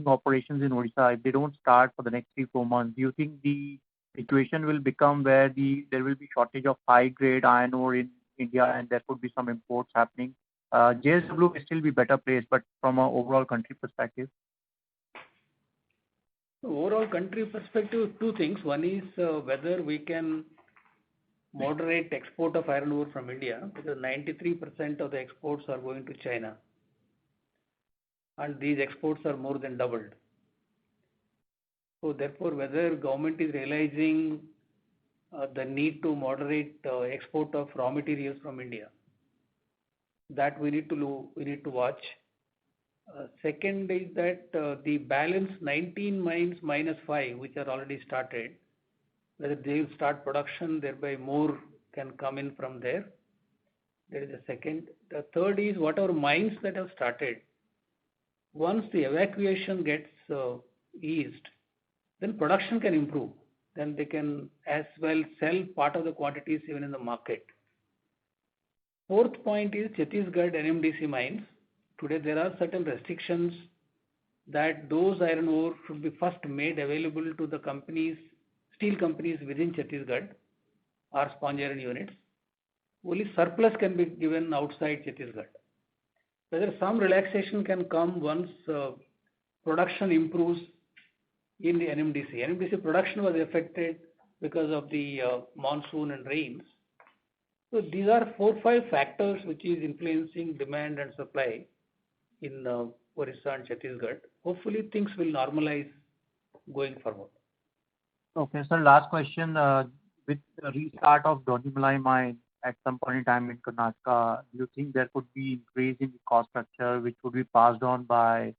operations in Odisha, if they don't start for the next 3-4 months, do you think the situation will become where there will be shortage of high grade iron ore in India and there could be some imports happening? JSW will still be better placed, but from an overall country perspective? Overall country perspective, two things. One is whether we can moderate export of iron ore from India, because 93% of the exports are going to China. And these exports are more than doubled. So therefore, whether government is realizing the need to moderate export of raw materials from India, that we need to watch. Second is that the balance 19 mines minus 5, which are already started, whether they will start production, thereby more can come in from there. There is a second. The third is whatever mines that have started, once the evacuation gets eased, then production can improve. Then they can as well sell part of the quantities even in the market. Fourth point is Chhattisgarh NMDC mines. Today there are certain restrictions that those iron ore should be first made available to the companies, steel companies within Chhattisgarh or sponge iron units. Only surplus can be given outside Chhattisgarh. Whether some relaxation can come once production improves in the NMDC. NMDC production was affected because of the monsoon and rains. So these are 4-5 factors which is influencing demand and supply in Orissa and Chhattisgarh. Hopefully things will normalize going forward. Okay, sir, last question. With the restart of Donimalai mine at some point in time in Karnataka, do you think there could be increase in the cost structure which would be passed on by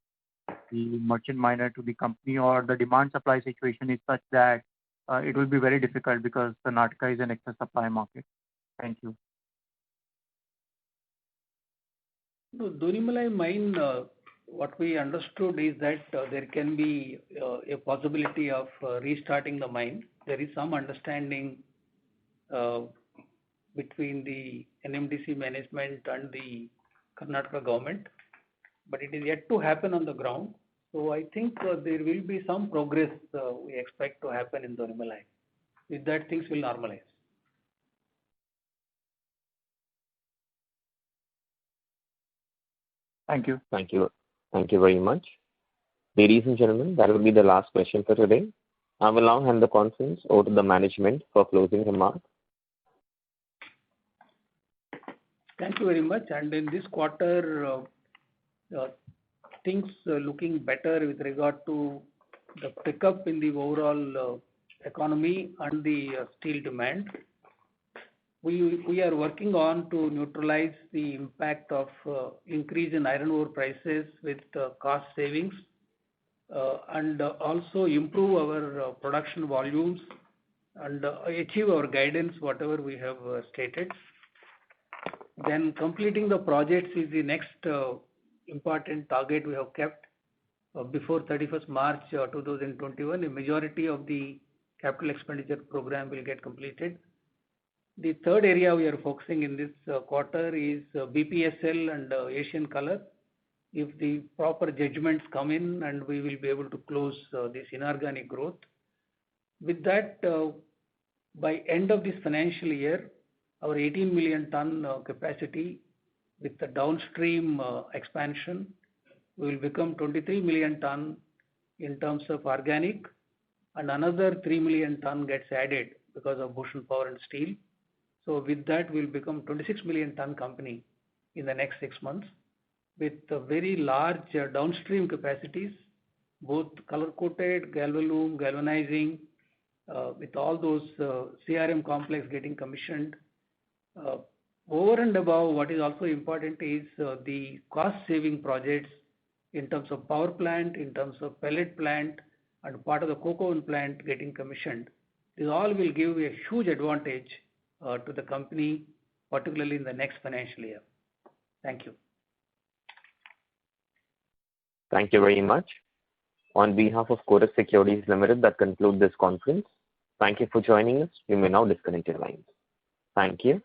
the merchant miner to the company, or the demand supply situation is such that it will be very difficult because Karnataka is an excess supply market? Thank you. No, Donimalai mine, what we understood is that there can be a possibility of restarting the mine. There is some understanding between the NMDC management and the Karnataka government, but it is yet to happen on the ground. So I think there will be some progress we expect to happen in the animal line. With that, things will normalize. Thank you. Thank you. Thank you very much. Ladies and gentlemen, that will be the last question for today. I will now hand the conference over to the management for closing remarks. Thank you very much. And in this quarter, things looking better with regard to the pickup in the overall economy and the steel demand. We are working on to neutralize the impact of increase in iron ore prices with cost savings and also improve our production volumes and achieve our guidance, whatever we have stated. Then completing the projects is the next important target we have kept. Before 31st March 2021, a majority of the capital expenditure program will get completed. The third area we are focusing in this quarter is BPSL and Asian Color. If the proper judgments come in, and we will be able to close this inorganic growth. With that, by end of this financial year, our 18 million ton capacity with the downstream expansion will become 23 million ton in terms of organic, and another 3 million ton gets added because of Bhushan Power and Steel. So with that, we'll become 26 million ton company in the next 6 months with very large downstream capacities, both color-coated, galvalume, galvanizing, with all those CRM complex getting commissioned. Over and above, what is also important is the cost-saving projects in terms of power plant, in terms of pellet plant, and part of the coke oven plant getting commissioned. This all will give a huge advantage to the company, particularly in the next financial year. Thank you. Thank you very much. On behalf of Kotak Securities Limited, that concludes this conference. Thank you for joining us. You may now disconnect your lines. Thank you.